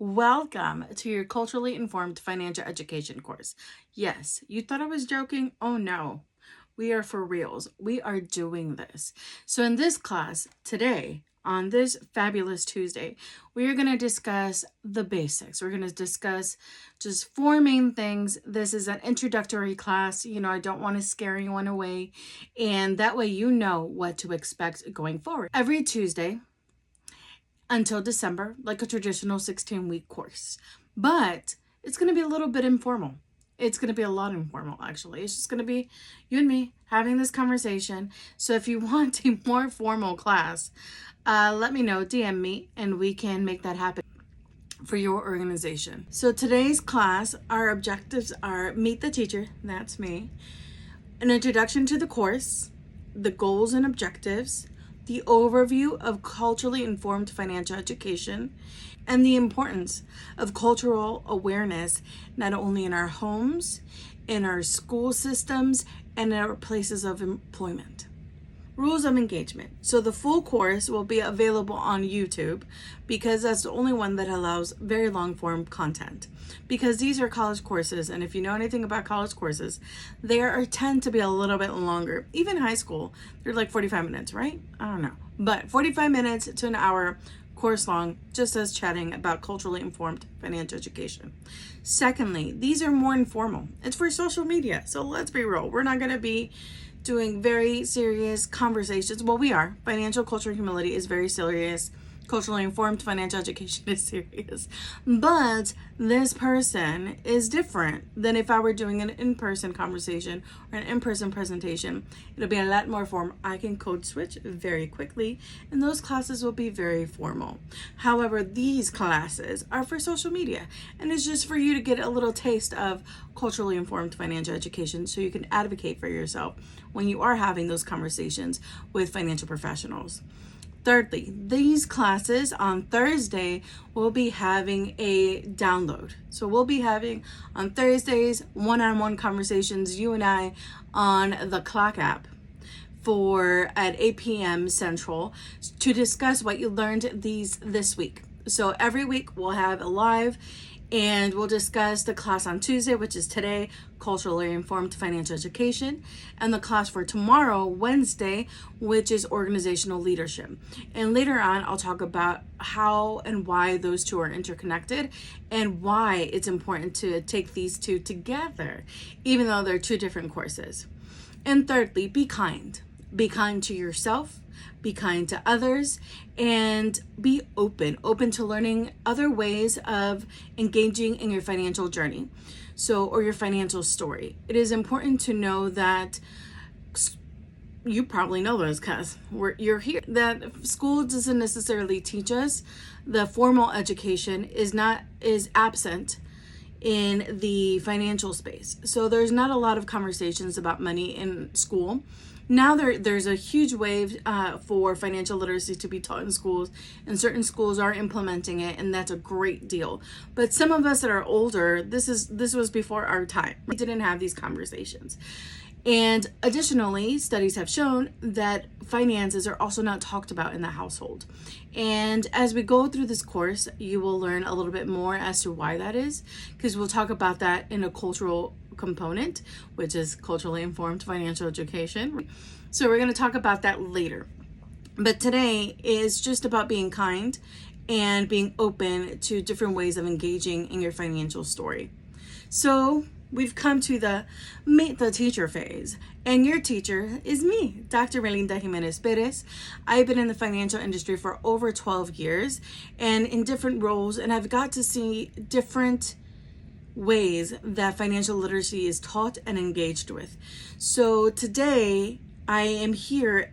Welcome to your culturally informed financial education course. Yes, you thought I was joking? Oh no, we are for reals. We are doing this. So, in this class today, on this fabulous Tuesday, we are going to discuss the basics. We're going to discuss just four main things. This is an introductory class. I don't want to scare anyone away. And that way, you know what to expect going forward. Every Tuesday, until December, like a traditional 16-week course. But it's going to be a little bit informal. It's going to be a lot informal, actually. It's just going to be you and me having this conversation. So if you want a more formal class, let me know, DM me, and we can make that happen for your organization. So today's class, our objectives are meet the teacher, that's me, an introduction to the course, the goals and objectives, the overview of culturally informed financial education, and the importance of cultural awareness, not only in our homes, in our school systems, and in our places of employment. Rules of engagement. So the full course will be available on YouTube because that's the only one that allows very long form content. Because these are college courses, and if you know anything about college courses, they tend to be a little bit longer. Even high school, they're like 45 minutes, right? I don't know. But 45 minutes to an hour course long, just as chatting about culturally informed financial education. Secondly, these are more informal. It's for social media. So let's be real. We're not going to be doing very serious conversations. Well, we are. Financial culture and humility is very serious. Culturally informed financial education is serious. But this person is different than if I were doing an in-person conversation or an in-person presentation. It'll be a lot more formal. I can code switch very quickly, and those classes will be very formal. However, these classes are for social media, and it's just for you to get a little taste of culturally informed financial education so you can advocate for yourself when you are having those conversations with financial professionals. Thirdly, these classes on Thursday will be having a download. So we'll be having on Thursdays one-on-one conversations, you and I, on the Clock app at 8 p.m. Central to discuss what you learned this week. So every week we'll have a live and we'll discuss the class on Tuesday, which is today, culturally informed financial education, and the class for tomorrow, Wednesday, which is organizational leadership. And later on, I'll talk about how and why those two are interconnected and why it's important to take these two together, even though they're two different courses. And thirdly, be kind. Be kind to yourself, be kind to others, and be open to learning other ways of engaging in your financial journey, or your financial story. It is important to know that you probably know this because you're here, that school doesn't necessarily teach us. The formal education is absent in the financial space. So there's not a lot of conversations about money in school. Now there's a huge wave for financial literacy to be taught in schools, and certain schools are implementing it, and that's a great deal. But some of us that are older, this was before our time. We didn't have these conversations. And additionally, studies have shown that finances are also not talked about in the household. And as we go through this course, you will learn a little bit more as to why that is, because we'll talk about that in a cultural component, which is culturally informed financial education. So we're going to talk about that later. But today is just about being kind and being open to different ways of engaging in your financial story. So we've come to the meet the teacher phase, and your teacher is me, Dr. Melinda Jimenez Perez. I've been in the financial industry for over 12 years and in different roles, and I've got to see different ways that financial literacy is taught and engaged with. So today I am here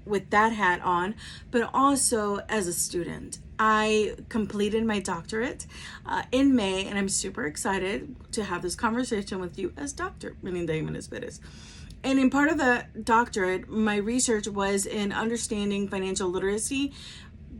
with that hat on, but also as a student. I completed my doctorate in May, and I'm super excited to have this conversation with you as Dr. Melinda Jimenez Perez. And in part of the doctorate, my research was in understanding financial literacy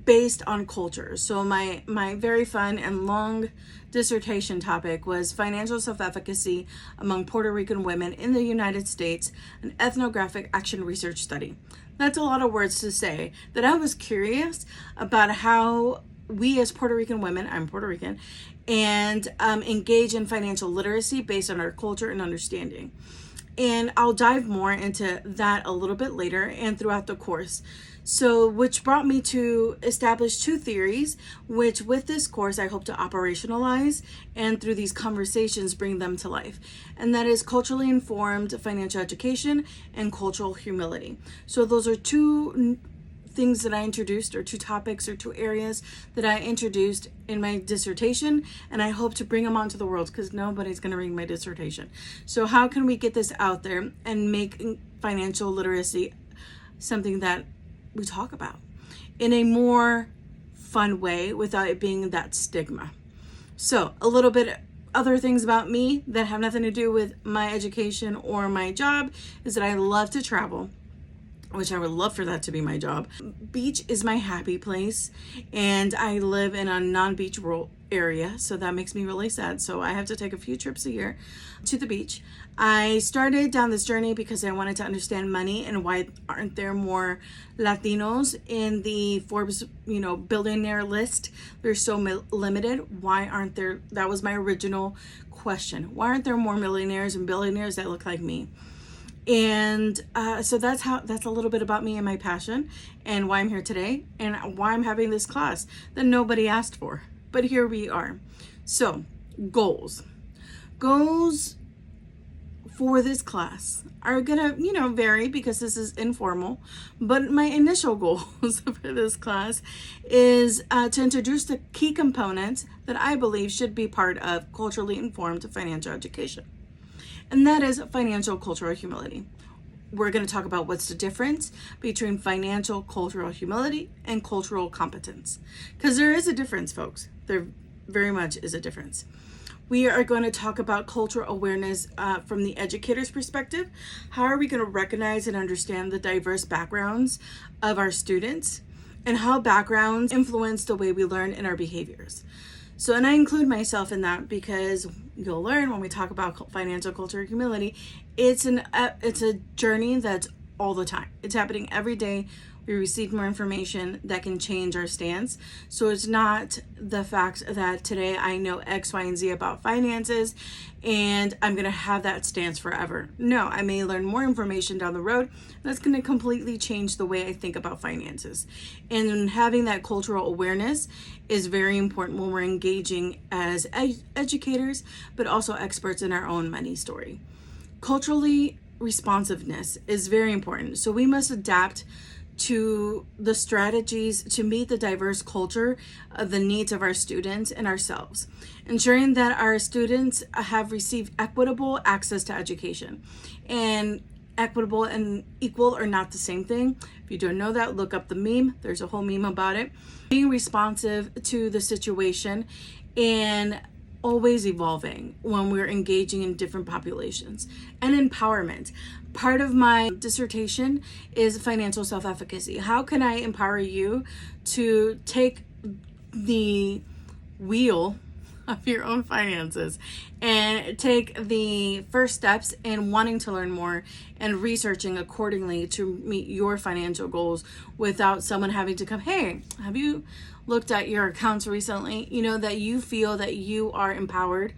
based on culture. So my very fun and long dissertation topic was financial self-efficacy among Puerto Rican women in the United States, an ethnographic action research study. That's a lot of words to say that I was curious about how we as Puerto Rican women, I'm Puerto Rican, and engage in financial literacy based on our culture and understanding. And I'll dive more into that a little bit later and throughout the course. So, which brought me to establish 2 theories, which with this course I hope to operationalize and through these conversations bring them to life. And that is culturally informed financial education and cultural humility. So those are 2 things that I introduced, or 2 topics or 2 areas that I introduced in my dissertation, and I hope to bring them onto the world because nobody's going to read my dissertation. So how can we get this out there and make financial literacy something that we talk about in a more fun way without it being that stigma? So a little bit other things about me that have nothing to do with my education or my job is that I love to travel, which I would love for that to be my job. Beach is my happy place, and I live in a non-beach rural area, so that makes me really sad. So I have to take a few trips a year to the beach. I started down this journey because I wanted to understand money and why aren't there more Latinos in the Forbes, billionaire list. They're so limited. Why aren't there? That was my original question. Why aren't there more millionaires and billionaires that look like me? And so that's a little bit about me and my passion and why I'm here today and why I'm having this class that nobody asked for. But here we are. So goals for this class are gonna, vary because this is informal. But my initial goals for this class is to introduce the key components that I believe should be part of culturally informed financial education. And that is financial cultural humility. We're going to talk about what's the difference between financial cultural humility and cultural competence. Because there is a difference, folks. There very much is a difference. We are going to talk about cultural awareness from the educator's perspective. How are we going to recognize and understand the diverse backgrounds of our students and how backgrounds influence the way we learn and our behaviors? So, and I include myself in that because you'll learn when we talk about financial culture and humility, it's a journey that's all the time. It's happening every day. We receive more information that can change our stance. So it's not the fact that today I know X, Y, and Z about finances and I'm going to have that stance forever. No, I may learn more information down the road that's going to completely change the way I think about finances. And having that cultural awareness is very important when we're engaging as educators, but also experts in our own money story. Culturally responsiveness is very important. So we must adapt to the strategies to meet the diverse culture of the needs of our students and ourselves, ensuring that our students have received equitable access to education. And equitable and equal are not the same thing. If you don't know that, look up the meme. There's a whole meme about it. Being responsive to the situation and always evolving when we're engaging in different populations. And empowerment. Part of my dissertation is financial self-efficacy. How can I empower you to take the wheel of your own finances and take the first steps in wanting to learn more and researching accordingly to meet your financial goals without someone having to come, hey, have you looked at your accounts recently? That you feel that you are empowered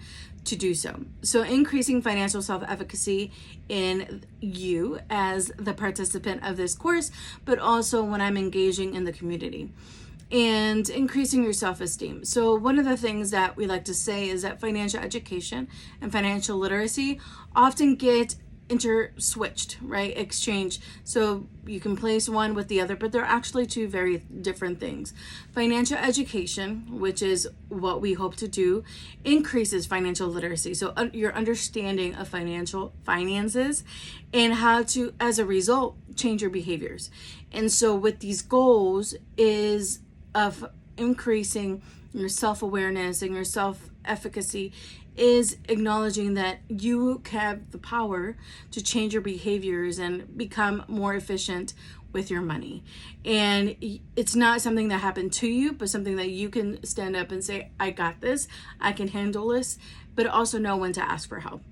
to do so. So increasing financial self-efficacy in you as the participant of this course, but also when I'm engaging in the community. And increasing your self-esteem. So one of the things that we like to say is that financial education and financial literacy often get interswitched, right? Exchanged. So you can place one with the other, but they're actually 2 very different things. Financial education, which is what we hope to do, increases financial literacy. So your understanding of finances and how to, as a result, change your behaviors. And so with these goals is of increasing your self-awareness and your self-efficacy is acknowledging that you have the power to change your behaviors and become more efficient with your money. And it's not something that happened to you, but something that you can stand up and say, I got this, I can handle this, but also know when to ask for help.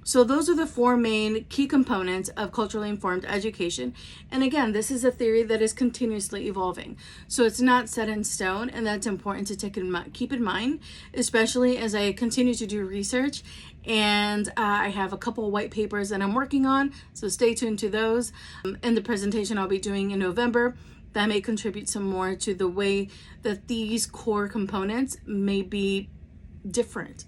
So those are the four main key components of culturally informed education. And again, this is a theory that is continuously evolving. So it's not set in stone, and that's important to keep in mind, especially as I continue to do research. And I have a couple of white papers that I'm working on, so stay tuned to those. And the presentation I'll be doing in November, that may contribute some more to the way that these core components may be different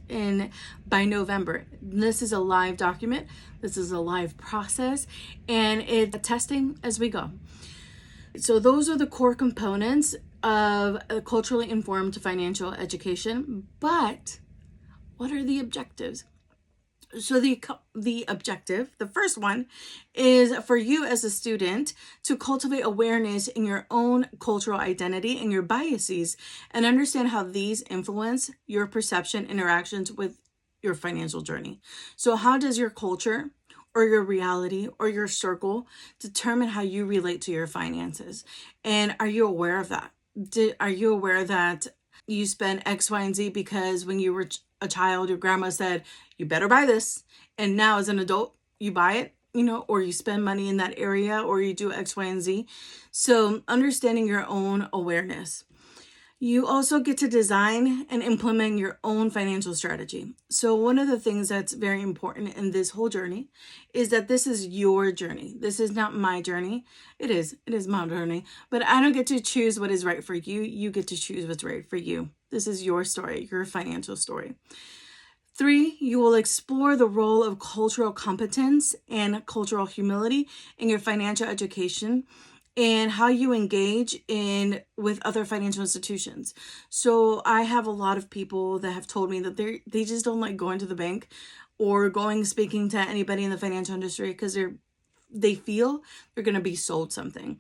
by November. This is a live document. This is a live process, and it's testing as we go. So those are the core components of a culturally informed financial education. But what are the objectives? So the objective, the first one, is for you as a student to cultivate awareness in your own cultural identity and your biases, and understand how these influence your perception interactions with your financial journey. So how does your culture or your reality or your circle determine how you relate to your finances? And are you aware of that? Are you aware that you spend X, Y, and Z because when you were a child, your grandma said, you better buy this. And now as an adult, you buy it, or you spend money in that area, or you do X, Y, and Z. So understanding your own awareness. You also get to design and implement your own financial strategy. So one of the things that's very important in this whole journey is that this is your journey. This is not my journey. It is my journey, but I don't get to choose what is right for you. You get to choose what's right for you. This is your story, your financial story. 3, you will explore the role of cultural competence and cultural humility in your financial education and how you engage with other financial institutions. So I have a lot of people that have told me that they just don't like going to the bank or speaking to anybody in the financial industry because they feel they're going to be sold something.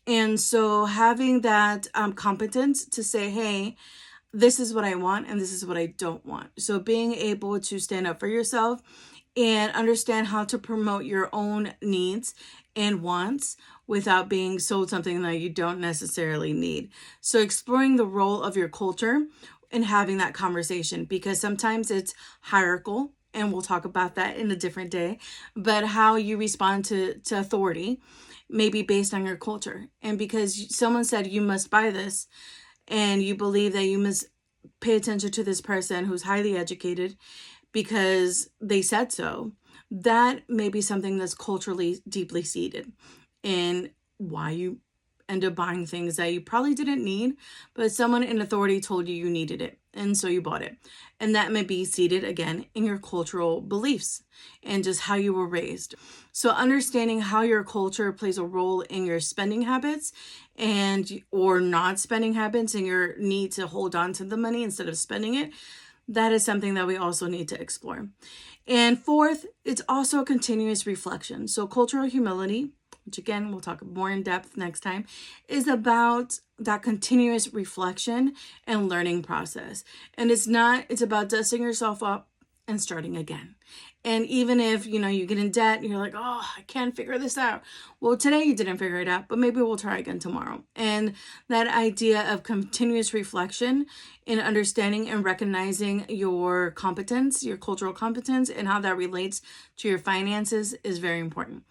And so having that competence to say, hey, this is what I want and this is what I don't want. So being able to stand up for yourself and understand how to promote your own needs and wants without being sold something that you don't necessarily need. So exploring the role of your culture and having that conversation, because sometimes it's hierarchical, and we'll talk about that in a different day, but how you respond to authority may be based on your culture. And because someone said you must buy this, and you believe that you must pay attention to this person who's highly educated because they said so, that may be something that's culturally deeply seated in why you end up buying things that you probably didn't need, but someone in authority told you needed it, and so you bought it. And that may be seated again in your cultural beliefs and just how you were raised. So understanding how your culture plays a role in your spending habits or not spending habits and your need to hold on to the money instead of spending it, that is something that we also need to explore. And 4th, it's also continuous reflection. So cultural humility, which again, we'll talk more in depth next time, is about that continuous reflection and learning process. And it's about dusting yourself up and starting again. And even if, you get in debt and you're like, oh, I can't figure this out. Well, today you didn't figure it out, but maybe we'll try again tomorrow. And that idea of continuous reflection in understanding and recognizing your competence, your cultural competence, and how that relates to your finances is very important.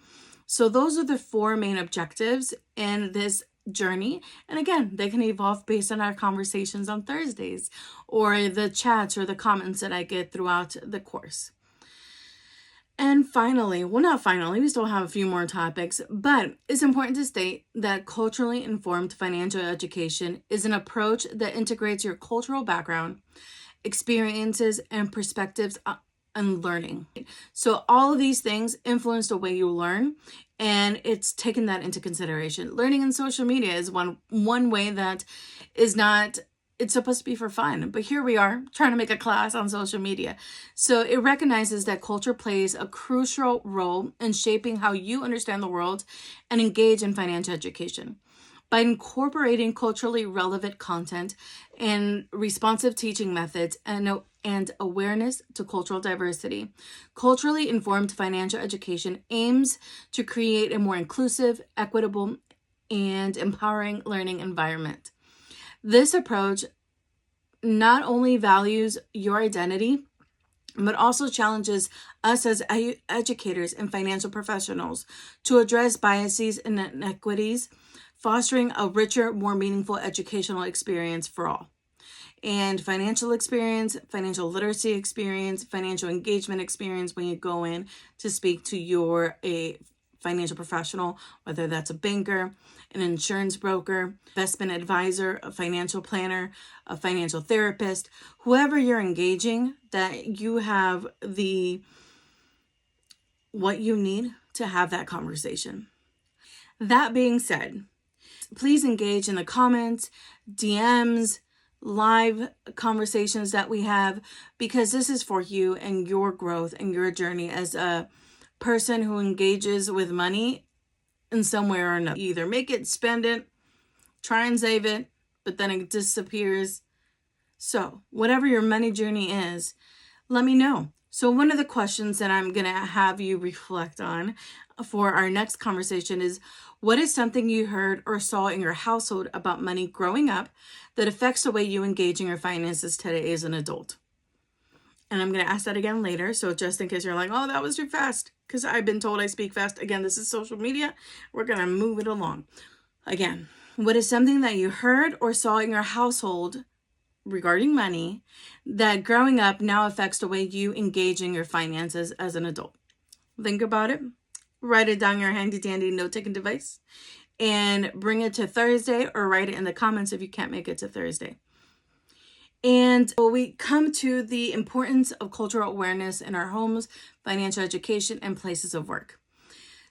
So those are the 4 main objectives in this journey. And again, they can evolve based on our conversations on Thursdays or the chats or the comments that I get throughout the course. And finally, we still have a few more topics, but it's important to state that culturally informed financial education is an approach that integrates your cultural background, experiences, and perspectives and learning. So all of these things influence the way you learn, and it's taken that into consideration. Learning in social media is one way that is not, it's supposed to be for fun, but here we are trying to make a class on social media. So it recognizes that culture plays a crucial role in shaping how you understand the world and engage in financial education. By incorporating culturally relevant content and responsive teaching methods and awareness to cultural diversity, culturally informed financial education aims to create a more inclusive, equitable, and empowering learning environment. This approach not only values your identity, but also challenges us as educators and financial professionals to address biases and inequities, fostering a richer, more meaningful educational experience for all. And financial experience, financial literacy experience, financial engagement experience when you go in to speak to a financial professional, whether that's a banker, an insurance broker, investment advisor, a financial planner, a financial therapist, whoever you're engaging, that you have what you need to have that conversation. That being said, please engage in the comments, DMs, live conversations that we have, because this is for you and your growth and your journey as a person who engages with money in some way or another. Either make it, spend it, try and save it, but then it disappears. So whatever your money journey is, let me know. So one of the questions that I'm going to have you reflect on for our next conversation is, what is something you heard or saw in your household about money growing up that affects the way you engage in your finances today as an adult? And I'm going to ask that again later. So just in case you're like, oh, that was too fast, because I've been told I speak fast. Again, this is social media. We're going to move it along. Again, what is something that you heard or saw in your household regarding money that growing up now affects the way you engage in your finances as an adult? Think about it. Write it down in your handy dandy note-taking device and bring it to Thursday, or write it in the comments if you can't make it to Thursday. And we come to the importance of cultural awareness in our homes, financial education, and places of work.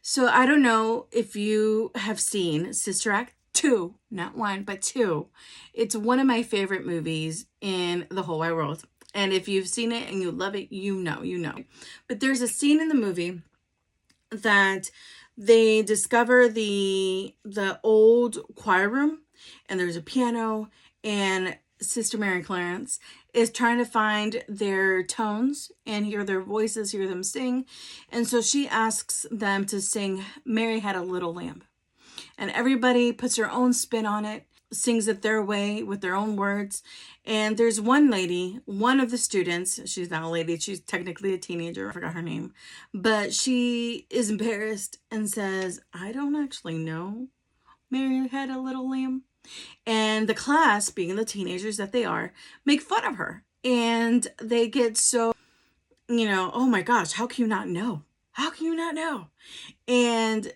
So I don't know if you have seen Sister Act 2, not 1, but 2. It's one of my favorite movies in the whole wide world. And if you've seen it and you love it, you know. But there's a scene in the movie that they discover the old choir room, and there's a piano, and Sister Mary Clarence is trying to find their tones and hear their voices, hear them sing. And so she asks them to sing Mary Had a Little Lamb. And everybody puts their own spin on it, sings it their way with their own words. And there's one lady, one of the students, she's not a lady, she's technically a teenager, I forgot her name, but she is embarrassed and says, I don't actually know Mary Had a Little Lamb. And the class, being the teenagers that they are, make fun of her. And they get so, oh my gosh, how can you not know? How can you not know? And,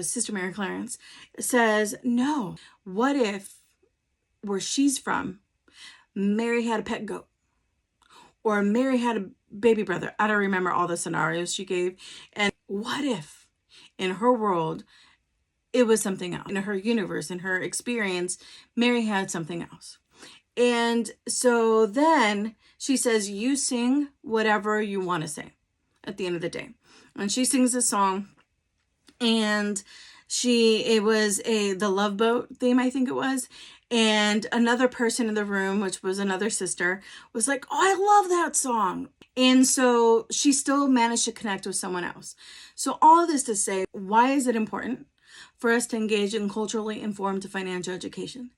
Sister Mary Clarence says, no, what if where she's from, Mary had a pet goat? Or Mary had a baby brother? I don't remember all the scenarios she gave. And what if in her world, it was something else? In her universe, in her experience, Mary had something else. And so then she says, you sing whatever you want to sing at the end of the day. And she sings a song, and it was the Love Boat theme, I think it was. And another person in the room, which was another sister, was like, oh, I love that song. And so she still managed to connect with someone else. So all of this to say, why is it important for us to engage in culturally informed financial education?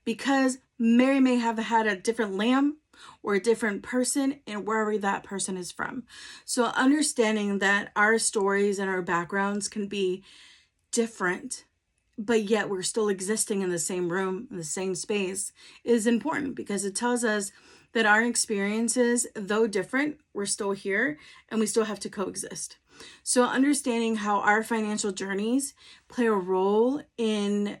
Because Mary may have had a different lamb or a different person in wherever that person is from. So understanding that our stories and our backgrounds can be different, but yet we're still existing in the same room, in the same space, is important, because it tells us that our experiences, though different, we're still here and we still have to coexist. So understanding how our financial journeys play a role in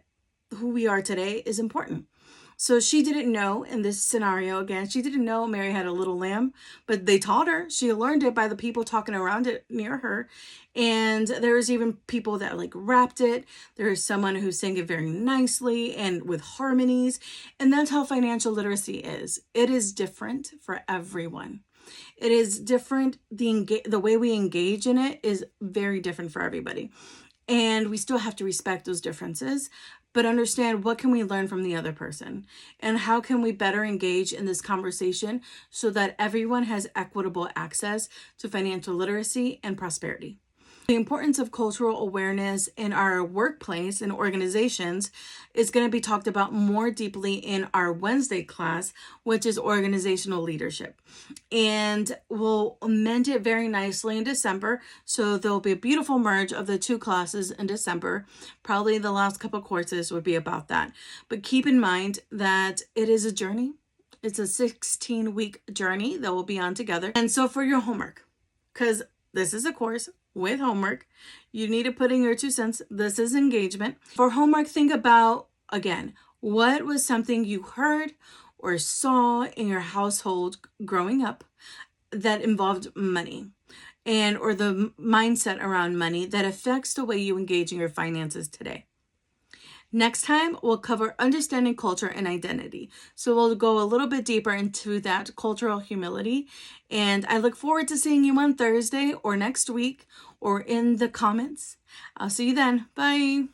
who we are today is important. So she didn't know in this scenario, again, she didn't know Mary had a little lamb, but they taught her. She learned it by the people talking around it near her. And there was even people that rapped it. There is someone who sang it very nicely and with harmonies. And that's how financial literacy is. It is different for everyone. It is different. The way we engage in it is very different for everybody. And we still have to respect those differences, but understand what can we learn from the other person and how can we better engage in this conversation so that everyone has equitable access to financial literacy and prosperity. The importance of cultural awareness in our workplace and organizations is going to be talked about more deeply in our Wednesday class, which is organizational leadership. And we'll amend it very nicely in December. So there'll be a beautiful merge of the two classes in December. Probably the last couple courses would be about that. But keep in mind that it is a journey. It's a 16-week journey that we'll be on together. And so for your homework, because this is a course with homework, you need to put in your 2 cents. This is engagement. For homework, think about, again, what was something you heard or saw in your household growing up that involved money and or the mindset around money that affects the way you engage in your finances today. Next time, we'll cover understanding culture and identity. So we'll go a little bit deeper into that cultural humility. And I look forward to seeing you on Thursday or next week or in the comments. I'll see you then. Bye.